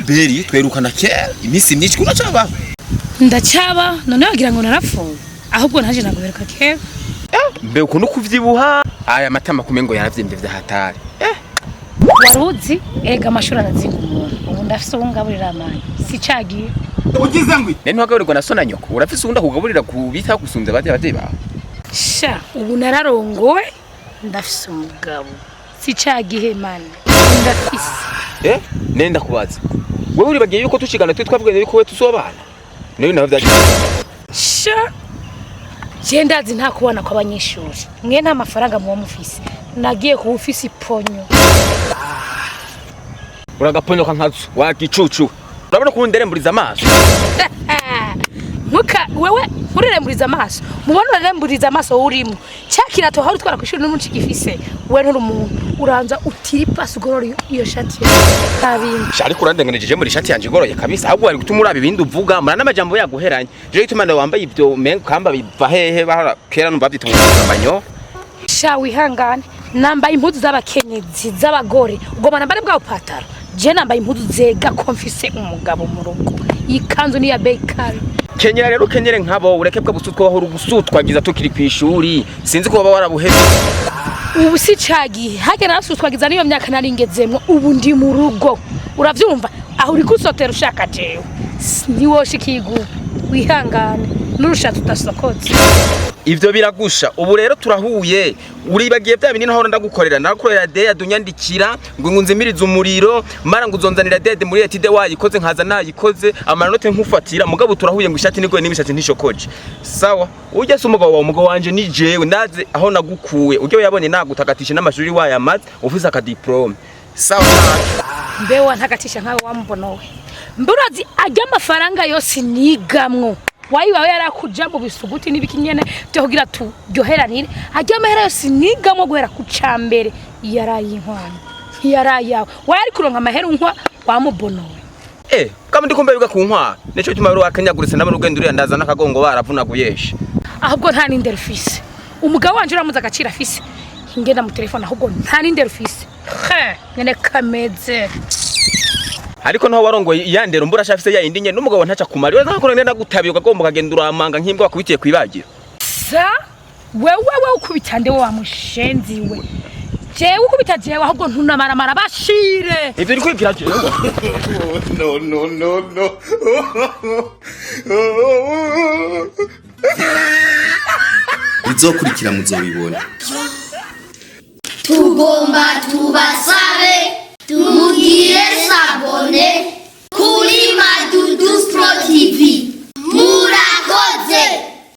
Beri twerukana kera imisi myinshi kuracaba ndacaba none wagira ngo narapfuye ahubwo ntaje nagobereka kera mbe ukuntu kuvyibuha aya matama kumengo yaravyimbye vyahatari waruzi ega amashuri arazinga umuntu ubu ndafise ubungaburira amani sicagiye ugize ngwi nene wagaburirwa na sona nyoko urafise unda kugaburira kubita gusunza bade bawe sha ubu nararongowe ndafise umugabo sicagiye mani ndafise nenda kubaza wewe uri bagiye yuko tushigana twitwavuga yuko we tusobana nayo naho vyaje sha Jendazi nta kubona kw'abanyeshuri mwe nta mafaranga mu mufisi nagiye ku ofisi ponyo uragaponyo kankazu wagicucu urabona ko nderemburiza amaso muka wewe ureremburiza amaso mubona ureremburiza amaso urimo cyakirato hari twara kwishuri n'umunsi gifise we nturi umuntu uranza utiripa sugorori iyo shati kabindi shari kurandengeneje muri shati yanje goroye kabisa ahubwo ari gutuma urabe ibindi uvuga murana amajambo yaguheranye je itumana wambaye ibyo mengo kamba biva hehe bahara kera numva byitumubanyo sha wihangane nambaye impuzu z'abakenyezi z'abagore ubwo manambare bwa upataro je nambaye impuzu zega konfise umugabo mu rugo ikanzu ni ya bekari kenyera rero kenyere nkabo ureke bwa busutwa bahora gusutwagiza tukiri kwishuri sinzi ko baba warabuheze ubu si cagi hage narasutwagiza niyo myaka naringezemwe ubu ndi mu rugo uravyumva aho uri gusotera ushaka jewe ni woshikigu wihangane nurusha tutasokotse ivyo biragusha ubu rero turahuye uribagiye bya binini naho ndagukorera nakorera de yadunyandikira ngo ngunzimiriza umuriro mara nguzonzanira dede muri etide wayikoze nkaza nayikoze amanota nkufatira mugabo turahuye ngo ishati nigoye n'imishatsi ntishokoje sawa ujye se umugabo wa mugabo wanje ni jewe ndaze aho nagukuwe ujye yabonye nagutagatisha n'amashuri wayamaze ufise akadiplome sawa mbewa ntagatisha nkawe wambonowe mburazi ajya amafaranga yose nigamwo wayi wawe yarakuja mu bisuguti nibikinyene byo kugira tu ryoheranire ajya amahera yose nigamwo guhera ku cambere yarayinkwano yarayawe wari kuronka amahera unkwa wamubonowe kama ndikumbe biga kunkwa neco cyuma rero akanyaguritse nabone ugenda uri ndaza nakagongo baravunaguyesha ahubwo nta nindero fise umugabo wanje uramuza agacira fise ngenda mu telefone ahubwo nta nindero fise nyene kameze ariko naho warongoye yandero mbura shafise yayindi nye n'umugabo ntaca kumari we nakora nenda gutabiye ukagomba kagenda uramanga nkimbwa wakubitiye kwibagiro sa wewe ukubitande wa mushenzi we jewe ukubita jewe ahubwo ntunamaramara bashire ivyo uri kwigira jewe no bizokurikira muzobibona tugomba tubasabe tumugire sabone